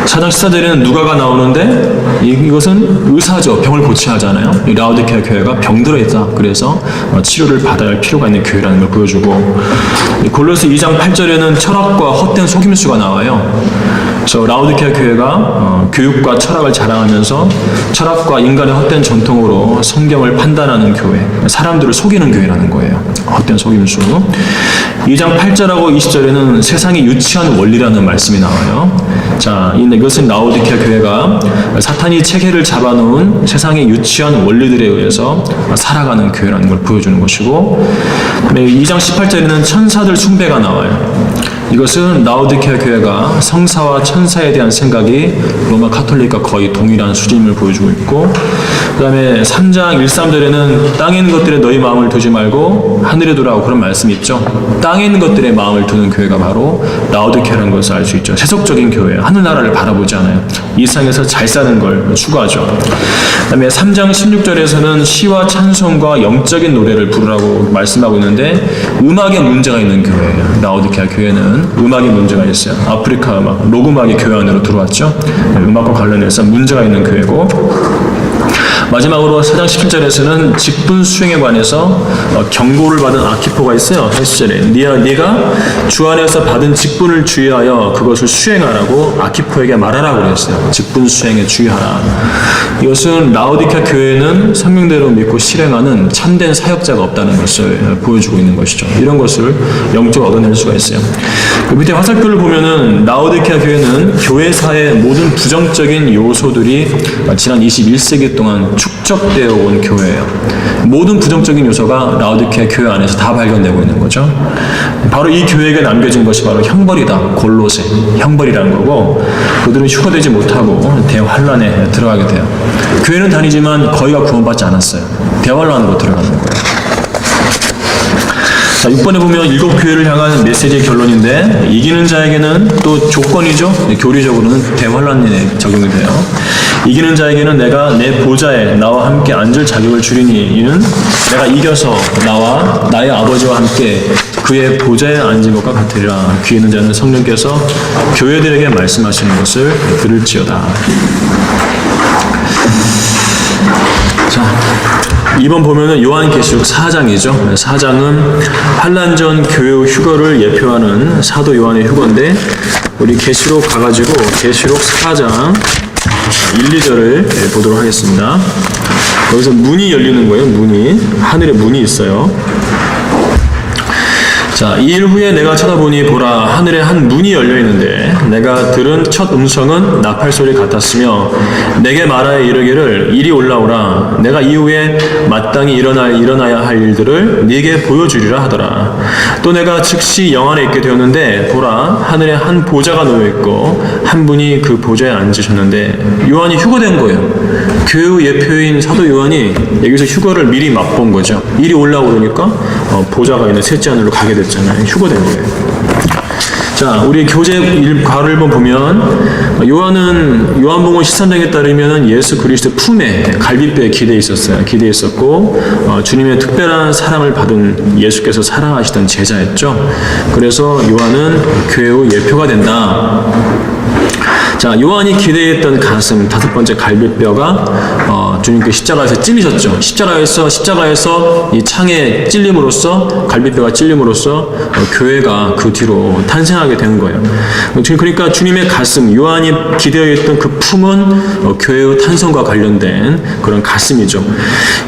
4장 14절에는 누가가 나오는데 이것은 의사죠. 병을 고쳐야 하잖아요. 이 라오디케아 교회가 병들어 있다. 그래서 치료를 받아야 할 필요가 있는 교회라는 걸 보여주고, 골로새 2장 8절에는 철학과 헛된 속임수가 나와요. 그래서 라오디케아 교회가 교육과 철학을 자랑하면서 철학과 인간의 헛된 전통으로 성경을 판단하는 교회, 사람들을 속이는 교회라는 거예요. 헛된 속임수. 2장 8절하고 20절에는 세상이 유치한 원리라는 말씀이 나와요. 자, 이것은 라오디케아 교회가 사탄이 체계를 잡아놓은 세상의 유치한 원리들에 의해서 살아가는 교회라는 걸 보여주는 것이고, 2장 18절에는 천사들 숭배가 나와요. 이것은 라오디케아 교회가 성사와 천사에 대한 생각이 로마 카톨릭과 거의 동일한 수준임을 보여주고 있고, 그 다음에 3장 1, 3절에는 땅에 있는 것들에 너희 마음을 두지 말고 하늘에 두라고 그런 말씀이 있죠. 땅에 있는 것들에 마음을 두는 교회가 바로 라오디케아라는 것을 알 수 있죠. 세속적인 교회, 하늘나라를 바라보지 않아요. 이 세상에서 잘 사는 걸 추구하죠. 그 다음에 3장 16절에서는 시와 찬송과 영적인 노래를 부르라고 말씀하고 있는데, 음악에 문제가 있는 교회예요. 라오디케아 교회는 음악에 문제가 있어요. 아프리카 음악, 록 음악이 교회 안으로 들어왔죠. 음악과 관련해서 문제가 있는 교회고, 마지막으로 4장 17절에서는 직분 수행에 관해서 경고를 받은 아키포가 있어요. 80절에 네가 주 안에서 받은 직분을 주의하여 그것을 수행하라고 아키포에게 말하라고 그랬어요. 직분 수행에 주의하라. 이것은 라오디케아 교회는 성경대로 믿고 실행하는 참된 사역자가 없다는 것을 보여주고 있는 것이죠. 이런 것을 영적으로 얻어낼 수가 있어요. 그 밑에 화살표를 보면은 라오디케아 교회는 교회사의 모든 부정적인 요소들이 지난 21세기 동안 축적되어 온 교회예요. 모든 부정적인 요소가 라오디케아 교회 안에서 다 발견되고 있는 거죠. 바로 이 교회에게 남겨진 것이 바로 형벌이다. 골로새 형벌이라는 거고, 그들은 휴거되지 못하고 대환란에 들어가게 돼요. 교회는 다니지만 거의가 구원받지 않았어요. 대환란으로 들어가는 거예요. 자, 6번에 보면 7교회를 향한 메시지의 결론인데, 이기는 자에게는 또 조건이죠. 교리적으로는 대환란에 적용이 돼요. 이기는 자에게는 내가 내 보좌에 나와 함께 앉을 자격을 주리니, 이는 내가 이겨서 나와 나의 아버지와 함께 그의 보좌에 앉은 것과 같으리라. 귀 있는 자는 성령께서 교회들에게 말씀하시는 것을 들을지어다. 자, 2번 보면은 요한계시록 4장이죠. 4장은 환란 전 교회 휴거를 예표하는 사도 요한의 휴거인데, 우리 계시록 가가지고 계시록 4장 1, 2절을 보도록 하겠습니다. 여기서 문이 열리는 거예요. 문이, 하늘에 문이 있어요. 자, 2일 후에 내가 쳐다보니 보라, 하늘에 한 문이 열려 있는데, 내가 들은 첫 음성은 나팔 소리 같았으며 내게 말하여 이르기를 이리 올라오라. 내가 이후에 마땅히 일어나야 할 일들을 네게 보여주리라 하더라. 또 내가 즉시 영 안에 있게 되었는데, 보라, 하늘에 한 보좌가 놓여 있고 한 분이 그 보좌에 앉으셨는데, 요한이 휴거된 거예요. 교회 예표인 사도 요한이 여기서 휴거를 미리 맛본 거죠. 이리 올라오고 그러니까 보좌가 있는 셋째 하늘로 가게 됐잖아요. 휴거된 거예요. 자, 우리 교재 가를 1번 보면, 요한복음 13장에 따르면 예수 그리스도 품에 갈빗뼈에 기대어 있었어요. 기대어 있었고, 주님의 특별한 사랑을 받은 예수께서 사랑하시던 제자였죠. 그래서 요한은 교회의 예표가 된다. 자, 요한이 기대했던 가슴, 5번째 갈빗뼈가 주님께 십자가에서 찔리셨죠. 십자가에서 이 창에 찔림으로써, 갈빗뼈가 찔림으로써 교회가 그 뒤로 탄생하게 된 거예요. 그러니까 주님의 가슴, 요한이 기대했던 그 품은 교회의 탄생과 관련된 그런 가슴이죠.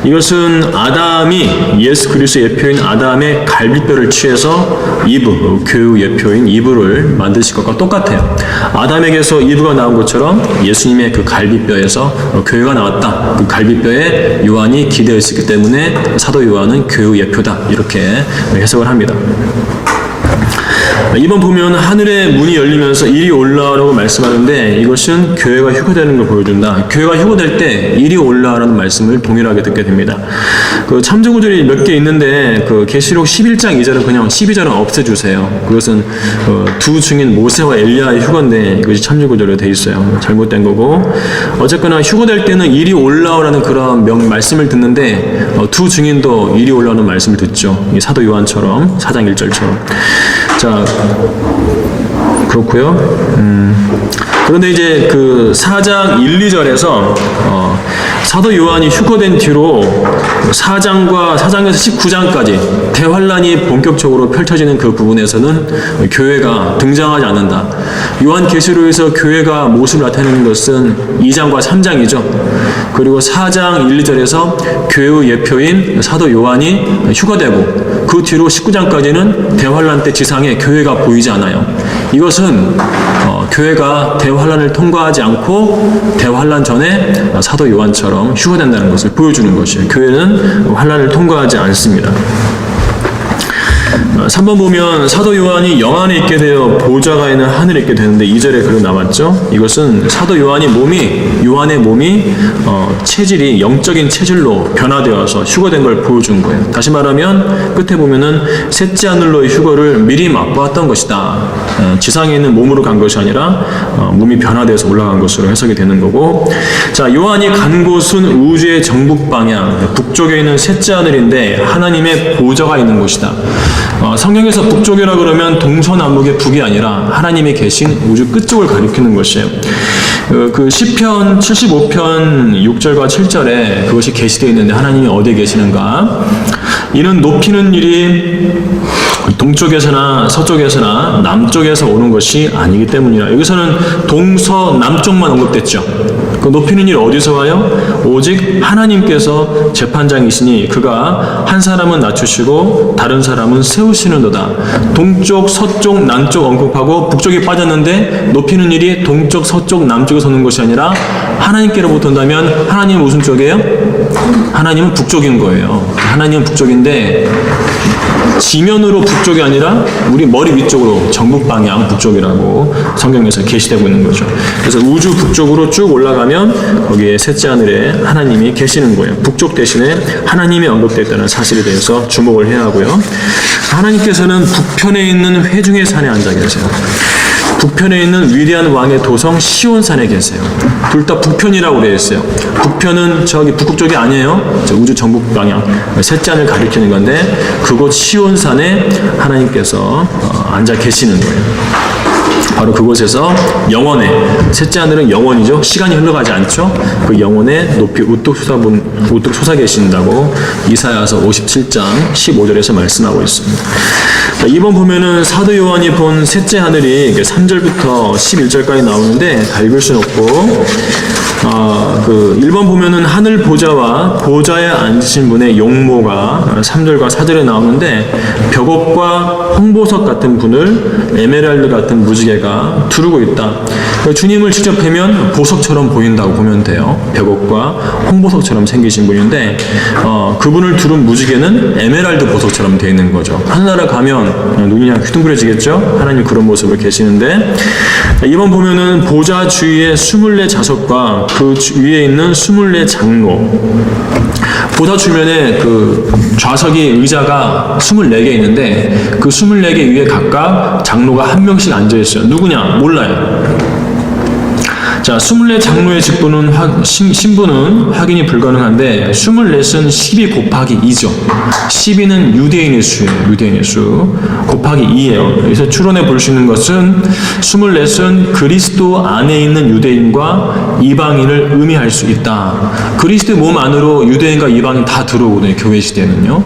이것은 아담이, 예수 그리스도 예표인 아담의 갈빗뼈를 취해서 이브, 교회의 예표인 이브를 만드실 것과 똑같아요. 아담에게서 이브가 나온 것처럼 예수님의 그 갈빗뼈에서 교회가 나왔다. 그 갈빗뼈에 요한이 기대어 있었기 때문에 사도 요한은 교회의 예표다. 이렇게 해석을 합니다. 2번 보면 하늘의 문이 열리면서 이리 올라오라고 말씀하는데 이것은 교회가 휴거되는 걸 보여준다. 교회가 휴거될 때 이리 올라오라는 말씀을 동일하게 듣게 됩니다. 그 참조구절이 몇 개 있는데 그 계시록 11장 2절은 그냥 12절은 없애주세요. 그것은 두 증인 모세와 엘리야의 휴거인데 이것이 참조구절로 돼 있어요. 잘못된 거고 어쨌거나 휴거될 때는 이리 올라오라는 그런 말씀을 듣는데 두 증인도 이리 올라오는 말씀을 듣죠. 이 사도 요한처럼 4장 1절처럼. 자, 그렇고요. 그런데 이제 그 4장 1, 2절에서 사도 요한이 휴거된 뒤로 4장에서 19장까지 대환란이 본격적으로 펼쳐지는 그 부분에서는 교회가 등장하지 않는다. 요한계시록에서 교회가 모습을 나타내는 것은 2장과 3장이죠. 그리고 4장 1, 2절에서 교회의 예표인 사도 요한이 휴거되고 그 뒤로 19장까지는 대환란 때 지상에 교회가 보이지 않아요. 이것은 교회가 대환란을 통과하지 않고 대환란 전에 사도 요한처럼 휴거된다는 것을 보여주는 것이에요. 교회는 환란을 통과하지 않습니다. 3번 보면 사도 요한이 영안에 있게 되어 보좌가 있는 하늘에 있게 되는데 2절에 그렇게 나왔죠. 이것은 사도 요한의 몸이 체질이 영적인 체질로 변화되어서 휴거된 걸 보여준 거예요. 다시 말하면 끝에 보면은 셋째 하늘로의 휴거를 미리 맛보았던 것이다. 지상에 있는 몸으로 간 것이 아니라 몸이 변화되어서 올라간 것으로 해석이 되는 거고, 자, 요한이 간 곳은 우주의 정북 방향, 북쪽에 있는 셋째 하늘인데 하나님의 보좌가 있는 곳이다. 성경에서 북쪽이라 그러면 동서남북의 북이 아니라 하나님이 계신 우주 끝쪽을 가리키는 것이에요. 그 시편 75편 6절과 7절에 그것이 계시되어 있는데 하나님이 어디에 계시는가? 이는 높이는 일이 동쪽에서나 서쪽에서나 남쪽에서 오는 것이 아니기 때문이라. 여기서는 동서남쪽만 언급됐죠. 그 높이는 일 어디서 와요? 오직 하나님께서 재판장이시니 그가 한 사람은 낮추시고 다른 사람은 세우시는도다. 동쪽, 서쪽, 남쪽 언급하고 북쪽이 빠졌는데 높이는 일이 동쪽, 서쪽, 남쪽에서 오는 것이 아니라 하나님께로부터 온다면 하나님은 무슨 쪽이에요? 하나님은 북쪽인 거예요. 하나님은 북쪽인데 지면으로 북쪽이 아니라 우리 머리 위쪽으로 정북 방향 북쪽이라고 성경에서 계시되고 있는 거죠. 그래서 우주 북쪽으로 쭉 올라가면 거기에 셋째 하늘에 하나님이 계시는 거예요. 북쪽 대신에 하나님이 언급됐다는 사실에 대해서 주목을 해야 하고요. 하나님께서는 북편에 있는 회중의 산에 앉아 계세요. 북편에 있는 위대한 왕의 도성 시온산에 계세요. 둘 다 북편이라고 되어 있어요. 북편은 저기 북극 쪽이 아니에요. 우주 정북 방향, 셋째 하늘 가리키는 건데 그곳 시온산에 하나님께서 앉아 계시는 거예요. 바로 그곳에서 영원에, 셋째 하늘은 영원이죠. 시간이 흘러가지 않죠. 그 영원에 높이 우뚝 솟아 계신다고 이사야서 57장 15절에서 말씀하고 있습니다. 자, 2번 보면은 사도 요한이 본 셋째 하늘이 3절부터 11절까지 나오는데 다 읽을 수는 없고, 1번 보면은 하늘 보좌와 보좌에 앉으신 분의 용모가 3절과 4절에 나오는데 벽옥과 홍보석 같은 분을 에메랄드 같은 무지개가 두르고 있다. 주님을 직접 뵈면 보석처럼 보인다고 보면 돼요. 벽옥과 홍보석처럼 생기신 분인데 그분을 두른 무지개는 에메랄드 보석처럼 되어 있는 거죠. 하늘나라 가면 눈이 그냥 휘둥그레지겠죠. 하나님 그런 모습을 계시는데, 이번 보면은 보좌 주위에 24자석과 그 위에 있는 24 장로, 보좌 주변에 그 좌석이 의자가 24개 있는데 그 24개 위에 각각 장로가 한 명씩 앉아 있어요. 누구냐? 몰라요. 자, 24 장로의 직분은 신분은 확인이 불가능한데 24은 12 곱하기 2죠. 12는 유대인의 수예요. 유대인의 수 곱하기 2예요. 그래서 추론해 볼 수 있는 것은 24은 그리스도 안에 있는 유대인과 이방인을 의미할 수 있다. 그리스도 몸 안으로 유대인과 이방인 다 들어오거든요. 교회 시대는요.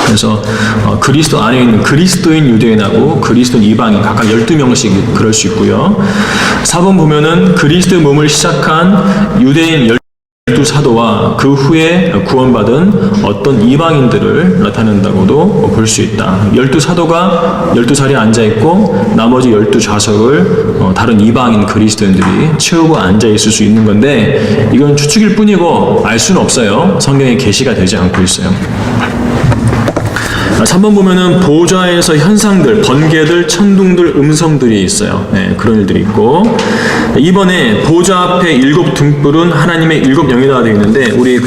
그래서 그리스도 안에 있는 그리스도인 유대인하고 그리스도인 이방인 각각 12명씩 그럴 수 있고요. 4번 보면은 그리스도의 몸을 시작한 유대인 12사도와 그 후에 구원받은 어떤 이방인들을 나타낸다고도 볼 수 있다. 12사도가 12자리에 앉아있고 나머지 12좌석을 다른 이방인 그리스도인들이 채우고 앉아있을 수 있는 건데 이건 추측일 뿐이고 알 수는 없어요. 성경에 계시가 되지 않고 있어요. 3번 보면은 보좌에서 현상들, 번개들, 천둥들, 음성들이 있어요. 네, 그런 일들이 있고 2번에 보좌 앞에 7 등불은 하나님의 7 영이다 되어 있는데 우리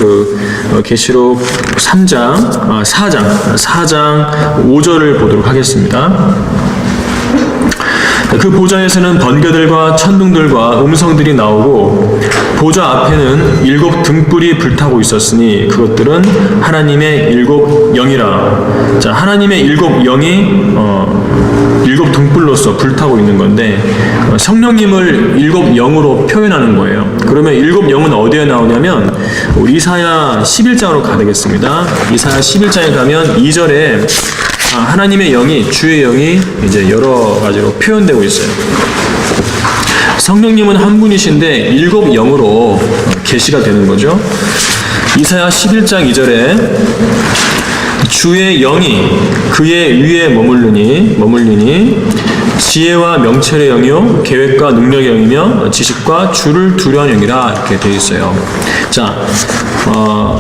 계시록 4장 5절을 보도록 하겠습니다. 그 보좌에서는 번개들과 천둥들과 음성들이 나오고 보좌 앞에는 7 등불이 불타고 있었으니 그것들은 하나님의 7 영이라. 자, 하나님의 7 영이 7 등불로서 불타고 있는 건데 성령님을 7 영으로 표현하는 거예요. 그러면 7 영은 어디에 나오냐면 우리 이사야 11장으로 가야 되겠습니다. 이사야 11장에 가면 2절에 하나님의 영이, 주의 영이 이제 여러 가지로 표현되고 있어요. 성령님은 한 분이신데 7 영으로 계시가 되는 거죠. 이사야 11장 2절에 주의 영이 그의 위에 머물리니 지혜와 명철의 영이요 계획과 능력의 영이며 지식과 주를 두려워하는 영이라 이렇게 되어 있어요. 자,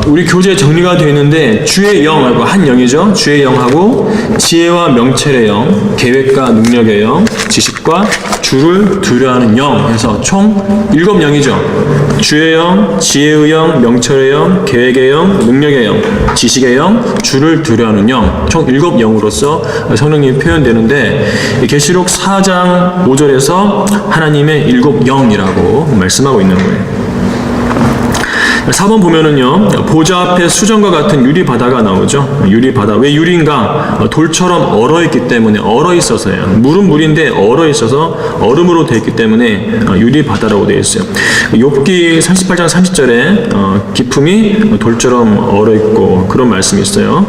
우리 교재 정리가 되어 있는데 주의 영하고 한 영이죠. 주의 영하고 지혜와 명철의 영, 계획과 능력의 영, 지식과 주를 두려워하는 영 해서 총 7 영이죠. 주의 영, 지혜의 영, 명철의 영, 계획의 영, 능력의 영, 지식의 영, 주를 두려워하는 영, 총 7 영으로서 성령님이 표현되는데 계시록 4장 5절에서 하나님의 7 영이라고 말씀하고 있는 거예요. 4번 보면은요, 보좌 앞에 수정과 같은 유리 바다가 나오죠. 유리 바다. 왜 유리인가? 돌처럼 얼어있기 때문에, 얼어있어서요. 물은 물인데 얼어있어서 얼음으로 되어 있기 때문에 유리 바다라고 되어 있어요. 욥기 38장 30절에 기품이 돌처럼 얼어있고 그런 말씀이 있어요.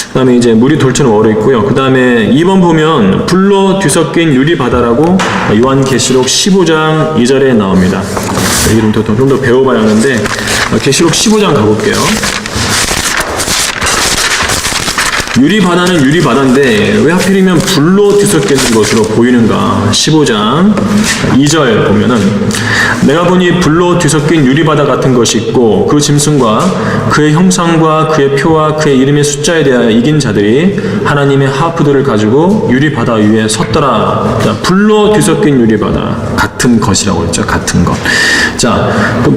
그 다음에 이제 물이 돌처럼 얼어있고요. 그 다음에 2번 보면 불로 뒤섞인 유리 바다라고 요한계시록 15장 2절에 나옵니다. 이름 좀 더 배워봐야 하는데 계시록 15장 가볼게요. 유리바다는 유리바다인데 왜 하필이면 불로 뒤섞이는 것으로 보이는가? 15장 2절 보면은 내가 보니 불로 뒤섞인 유리바다 같은 것이 있고 그 짐승과 그의 형상과 그의 표와 그의 이름의 숫자에 대하여 이긴 자들이 하나님의 하프들을 가지고 유리바다 위에 섰더라. 자, 불로 뒤섞인 유리바다 같은 것이라고 했죠. 같은 것. 자,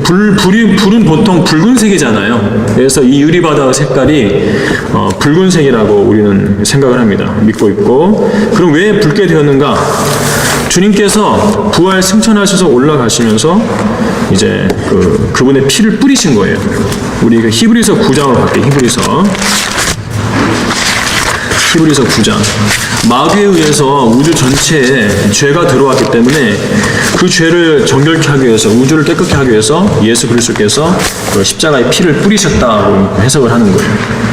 불은 보통 붉은색이잖아요. 그래서 이 유리바다의 색깔이 붉은색이라고 우리는 생각을 합니다. 믿고 있고. 그럼 왜 붉게 되었는가? 주님께서 부활 승천하셔서 올라가시면서 이제 그분의 피를 뿌리신 거예요. 우리 히브리서 9장으로 갈게요. 히브리서 9장. 마귀에 의해서 우주 전체에 죄가 들어왔기 때문에 그 죄를 정결케 하기 위해서, 우주를 깨끗게 하기 위해서 예수 그리스도께서 십자가의 피를 뿌리셨다고 해석을 하는 거예요.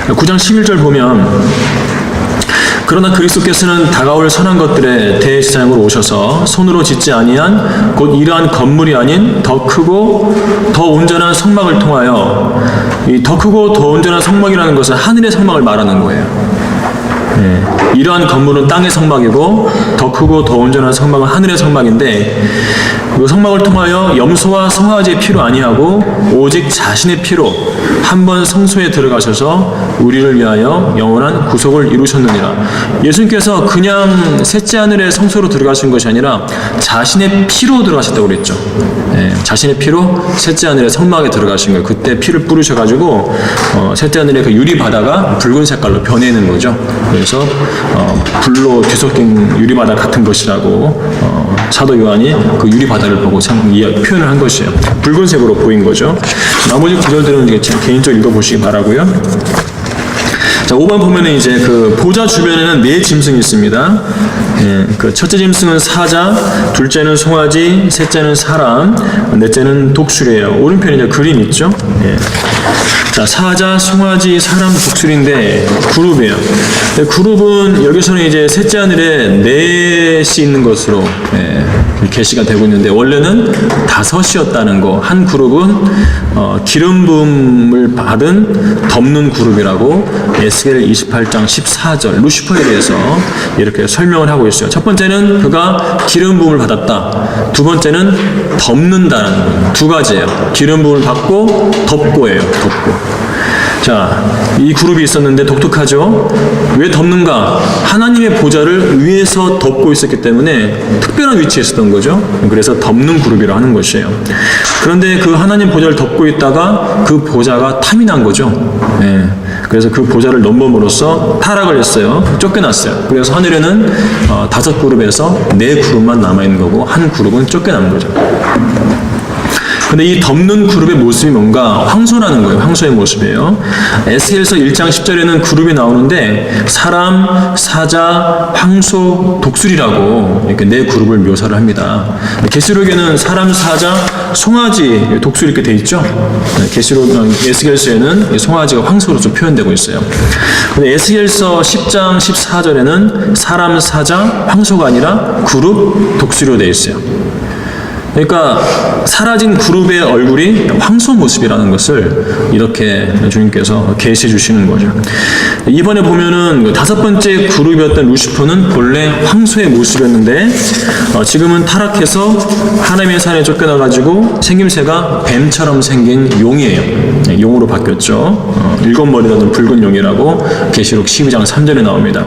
9장 11절 보면 그러나 그리스도께서는 다가올 선한 것들의 대제사장으로 오셔서 손으로 짓지 아니한 곧 이러한 건물이 아닌 더 크고 더 온전한 성막을 통하여, 이 더 크고 더 온전한 성막이라는 것은 하늘의 성막을 말하는 거예요. 이러한 건물은 땅의 성막이고 더 크고 더 온전한 성막은 하늘의 성막인데 그 성막을 통하여 염소와 송아지의 피로 아니하고 오직 자신의 피로 한 번 성소에 들어가셔서 우리를 위하여 영원한 구속을 이루셨느니라. 예수님께서 그냥 셋째 하늘의 성소로 들어가신 것이 아니라 자신의 피로 들어가셨다고 그랬죠. 자신의 피로 셋째 하늘의 성막에 들어가신 거예요. 그때 피를 뿌리셔가지고 셋째 하늘의 그 유리 바다가 붉은 색깔로 변해있는 거죠. 그래서 불로 뒤섞인 유리 바다 같은 것이라고 사도 요한이 그 유리 바다를 보고 표현을 한 것이에요. 붉은색으로 보인 거죠. 나머지 구절들은 이제 개인적으로 읽어보시기 바라고요. 자, 5번 보면은 이제 그 보좌 주변에는 4 짐승이 있습니다. 그 첫째 짐승은 사자, 둘째는 송아지, 셋째는 사람, 넷째는 독수리예요. 오른편에 이제 그림 있죠. 자, 사자, 송아지, 사람, 독수리인데 그룹이에요. 그룹은 여기서는 이제 셋째 하늘에 4이 있는 것으로 계시가 되고 있는데 원래는 5이었다는 거. 한 그룹은 기름 부음을 받은 덮는 그룹이라고 에스겔 28장 14절 루시퍼에 대해서 이렇게 설명을 하고 있어요. 첫 번째는 그가 기름 부음을 받았다. 두 번째는 덮는다는 거예요. 2가지예요. 기름 부음을 받고 덮고예요. 덮고. 자, 이 그룹이 있었는데 독특하죠? 왜 덮는가? 하나님의 보좌를 위에서 덮고 있었기 때문에 특별한 위치에 있었던 거죠. 그래서 덮는 그룹이라고 하는 것이에요. 그런데 그 하나님 보좌를 덮고 있다가 그 보좌가 탐이 난 거죠. 예. 그래서 그 보좌를 넘봄으로써 타락을 했어요. 쫓겨났어요. 그래서 하늘에는 5그룹에서 4그룹만 남아있는 거고 한 그룹은 쫓겨난 거죠. 근데 이 덮는 그룹의 모습이 뭔가 황소라는 거예요. 황소의 모습이에요. 에스겔서 1장 10절에는 그룹이 나오는데 사람, 사자, 황소, 독수리라고 이렇게 4그룹을 묘사를 합니다. 계시록에는 사람, 사자, 송아지, 독수리 이렇게 돼 있죠. 계시록 에스겔서에는 송아지가 황소로서 표현되고 있어요. 근데 에스겔서 10장 14절에는 사람, 사자, 황소가 아니라 그룹, 독수리로 돼 있어요. 그러니까 사라진 그룹의 얼굴이 황소 모습이라는 것을 이렇게 주님께서 계시해 주시는 거죠. 이번에 보면은 5번째 그룹이었던 루시퍼는 본래 황소의 모습이었는데 지금은 타락해서 하나님의 산에 쫓겨나가지고 생김새가 뱀처럼 생긴 용이에요. 용으로 바뀌었죠. 7머리라는 붉은 용이라고 계시록 12장 3절에 나옵니다.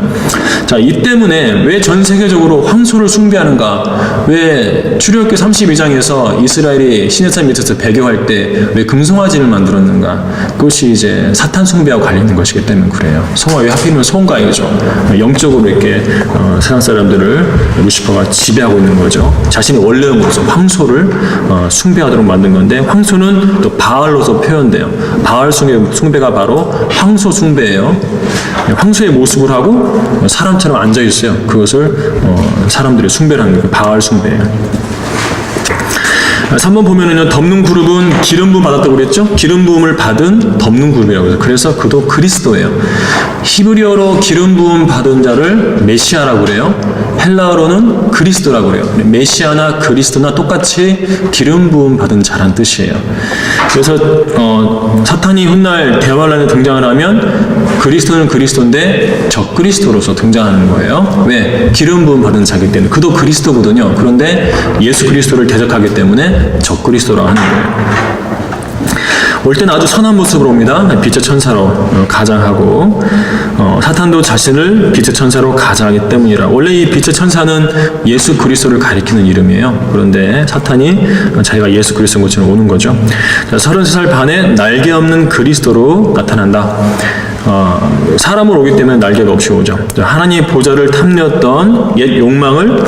자, 이 때문에 왜 전 세계적으로 황소를 숭배하는가? 왜 출애굽기 32장에서 이스라엘이 시내산 밑에서 배교할 때 왜 금송아지를 만들었는가? 그것이 이제 사탄 숭배하고 관련된 것이기 때문에 그래요. 송아, 왜 하필이면 송가이죠. 영적으로 이렇게 세상 사람들을 루시퍼가 지배하고 있는 거죠. 자신의 원래의 모습 황소를 숭배하도록 만든 건데 황소는 또 바알로서 표현돼요. 바알 숭배가 바로 황소 숭배예요. 황소의 모습을 하고 사람처럼 앉아 있어요. 그것을 사람들이 숭배를 하는 게 바알 숭배예요. 3번 보면은요, 덮는 그룹은 기름 부음 받았다고 그랬죠? 기름 부음을 받은 덮는 그룹이라고 해서 그래서 그도 그리스도예요. 히브리어로 기름 부음 받은 자를 메시아라고 그래요. 헬라어로는 그리스도라고 그래요. 메시아나 그리스도나 똑같이 기름 부음 받은 자란 뜻이에요. 그래서 사탄이 훗날 대환란에 등장을 하면 그리스도는 그리스도인데 적그리스도로서 등장하는 거예요. 왜? 기름 부음 받은 자이기 때문에. 그도 그리스도거든요. 그런데 예수 그리스도를 대적하기 때문에 적그리스도라고 하는 거예요. 올 때는 아주 선한 모습으로 옵니다. 빛의 천사로 가장하고 사탄도 자신을 빛의 천사로 가장하기 때문이라. 원래 이 빛의 천사는 예수 그리스도를 가리키는 이름이에요. 그런데 사탄이 자기가 예수 그리스도인 것처럼 오는 거죠. 자, 33살 반에 날개 없는 그리스도로 나타난다. 사람으로 오기 때문에 날개가 없이 오죠. 하나님의 보좌를 탐내었던 옛 욕망을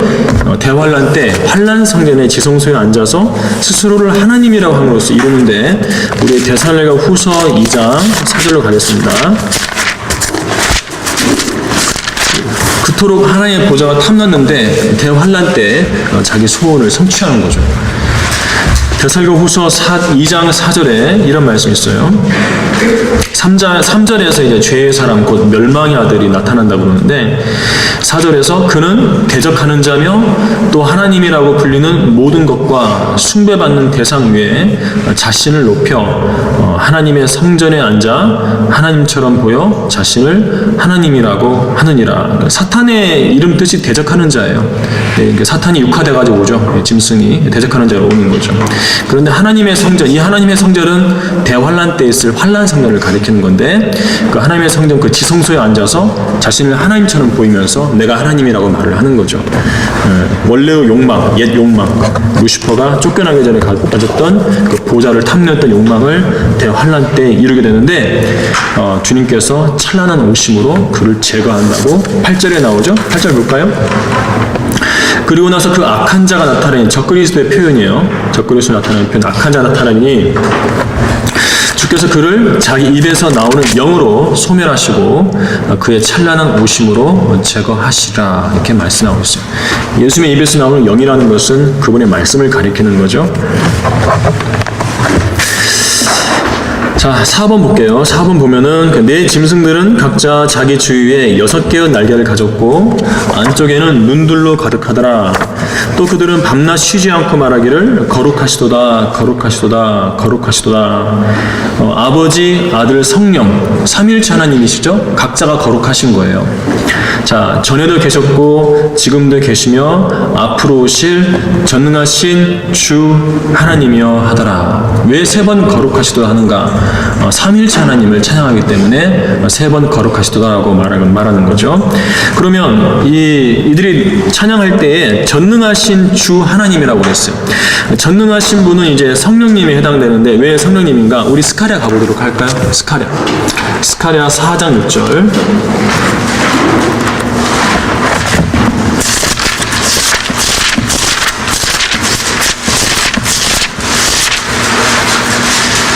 대환란 때 환란 성전의 지성소에 앉아서 스스로를 하나님이라고 함으로써 이루는데 우리 데살로니가 후서 2장 4절로 가겠습니다. 그토록 하나님의 보좌가 탐났는데 대환란 때 자기 소원을 성취하는 거죠. 데살로니가 후서 2장 4절에 이런 말씀이 있어요. 3절에서 이제 죄의 사람 곧 멸망의 아들이 나타난다고 그러는데 4절에서 그는 대적하는 자며 또 하나님이라고 불리는 모든 것과 숭배받는 대상 위에 자신을 높여 하나님의 성전에 앉아 하나님처럼 보여 자신을 하나님이라고 하느니라. 사탄의 이름 뜻이 대적하는 자예요. 사탄이 육화돼가지고 오죠. 짐승이 대적하는 자로 오는 거죠. 그런데 하나님의 성전, 이 하나님의 성전은 대환란 때 있을 환란 성전을 가리키는 건데 그 하나님의 성전 그 지성소에 앉아서 자신을 하나님처럼 보이면서 내가 하나님이라고 말을 하는 거죠. 원래의 욕망, 옛 욕망, 루시퍼가 쫓겨나기 전에 가졌던 그 보좌를 탐내었던 욕망을 대환란 때 이루게 되는데 주님께서 찬란한 오심으로 그를 제거한다고 8절에 나오죠. 8절 볼까요? 그리고 나서 그 악한 자가 나타나니 적그리스도의 표현이에요. 적그리스도 나타나는 표현, 악한 자가 나타나니 주께서 그를 자기 입에서 나오는 영으로 소멸하시고 그의 찬란한 오심으로 제거하시라 이렇게 말씀하고 있어요. 예수님의 입에서 나오는 영이라는 것은 그분의 말씀을 가리키는 거죠. 자, 4번 볼게요. 4번 보면은 네 짐승들은 각자 자기 주위에 6개의 날개를 가졌고 안쪽에는 눈들로 가득하더라. 또 그들은 밤낮 쉬지 않고 말하기를 거룩하시도다 거룩하시도다 거룩하시도다. 아버지, 아들, 성령 삼위일체 하나님이시죠. 각자가 거룩하신 거예요. 자, 전에도 계셨고 지금도 계시며 앞으로 오실 전능하신 주 하나님이여 하더라. 왜 세 번 거룩하시도다 하는가? 삼위일체 하나님을 찬양하기 때문에 세 번 거룩하시도다라고 말하는 거죠. 그러면 이들이 찬양할 때에 전능하신 주 하나님이라고 그랬어요. 전능하신 분은 이제 성령님에 해당되는데 왜 성령님인가? 우리 스가랴 가보도록 할까요? 스가랴 4장 6절.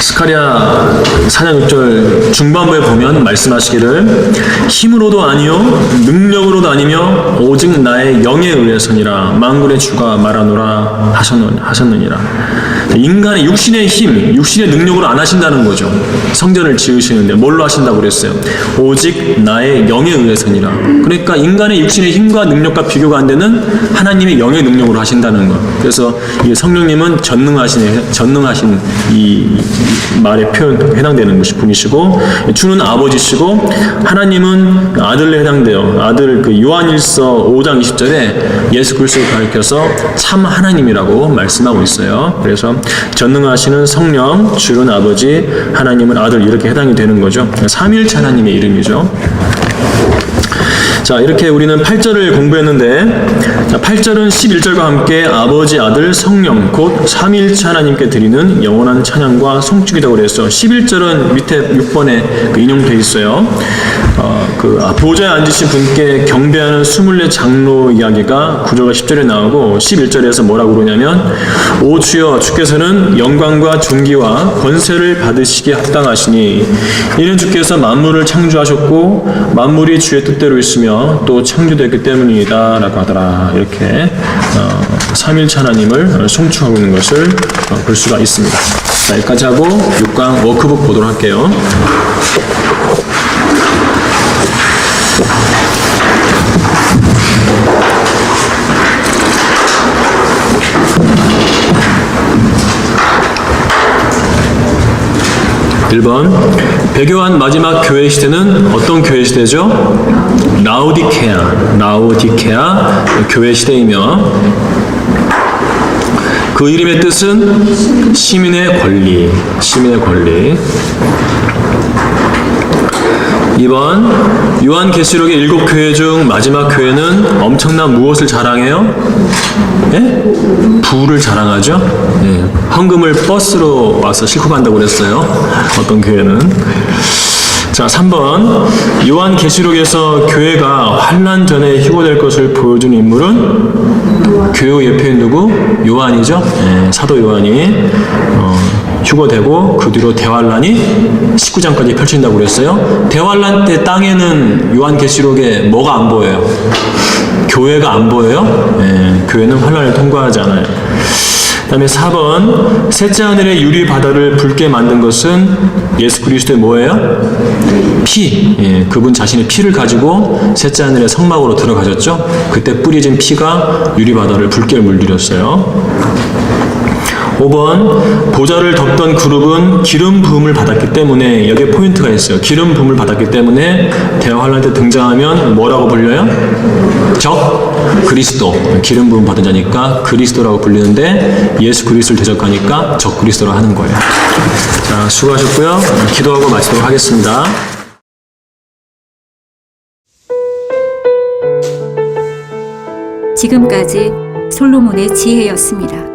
스가랴 4장 6절 중반부에 보면 말씀하시기를 힘으로도 아니요 능력으로도 아니며 오직 나의 영에 의해서니라 만군의 주가 말하노라 하셨느니라. 인간의 육신의 힘, 육신의 능력으로 안 하신다는 거죠. 성전을 지으시는데 뭘로 하신다고 그랬어요? 오직 나의 영에 의해서니라. 그러니까 인간의 육신의 힘과 능력과 비교가 안 되는 하나님의 영의 능력으로 하신다는 것. 그래서 이 성령님은 전능하신 이 말의 표현 해당되는 것이 분이시고, 주는 아버지시고 하나님은 아들에 해당돼요. 아들 그 요한일서 5장 20절에 예수 그리스도를 가리켜서 참 하나님이라고 말씀하고 있어요. 그래서 전능하시는 성령, 주는 아버지, 하나님은 아들 이렇게 해당이 되는 거죠. 삼위일체 하나님의 이름이죠. 자, 이렇게 우리는 8절을 공부했는데, 자, 8절은 11절과 함께 아버지, 아들, 성령 곧 삼위일체 하나님께 드리는 영원한 찬양과 송축이라고 그랬어. 11절은 밑에 6번에 인용되어 있어요. 보좌에 앉으신 분께 경배하는 24장로 이야기가 9절과 10절에 나오고 11절에서 뭐라고 그러냐면 오 주여 주께서는 영광과 존귀와 권세를 받으시기에 합당하시니 이는 주께서 만물을 창조하셨고 만물이 주의 뜻대로 있으며 또 창조됐기 때문이다 라고 하더라. 이렇게 삼위일체 하나님을 송축하고 있는 것을 볼 수가 있습니다. 자, 여기까지 하고 6강 워크북 보도록 할게요. 1번 배교한 마지막 교회 시대는 어떤 교회 시대죠? 라오디케아 교회 시대이며 그 이름의 뜻은 시민의 권리. 2번 요한계시록의 7교회 중 마지막 교회는 엄청난 무엇을 자랑해요? 네? 부를 자랑하죠. 네. 헌금을 버스로 와서 싣고 간다고 그랬어요. 어떤 교회는. 자, 3번 요한계시록에서 교회가 환난 전에 휴거될 것을 보여준 인물은 교회 예표인 누구? 요한이죠. 네, 사도 요한이 휴거되고 그 뒤로 대환란이 19장까지 펼친다고 그랬어요. 대환란 때 땅에는 요한계시록에 뭐가 안 보여요? 교회가 안 보여요? 네, 교회는 환란을 통과하지 않아요. 그 다음에 4번 셋째 하늘의 유리 바다를 붉게 만든 것은 예수 그리스도의 뭐예요? 피. 예, 그분 자신의 피를 가지고 셋째 하늘의 성막으로 들어가셨죠. 그때 뿌려진 피가 유리 바다를 붉게 물들였어요. 5번 보좌를 덮던 그룹은 기름 부음을 받았기 때문에 여기에 포인트가 있어요. 기름 부음을 받았기 때문에 대환란 때 등장하면 뭐라고 불려요? 적 그리스도. 기름 부음 받은 자니까 그리스도라고 불리는데 예수 그리스도를 대적하니까 적 그리스도라 하는 거예요. 자, 수고하셨고요. 기도하고 마치도록 하겠습니다. 지금까지 솔로몬의 지혜였습니다.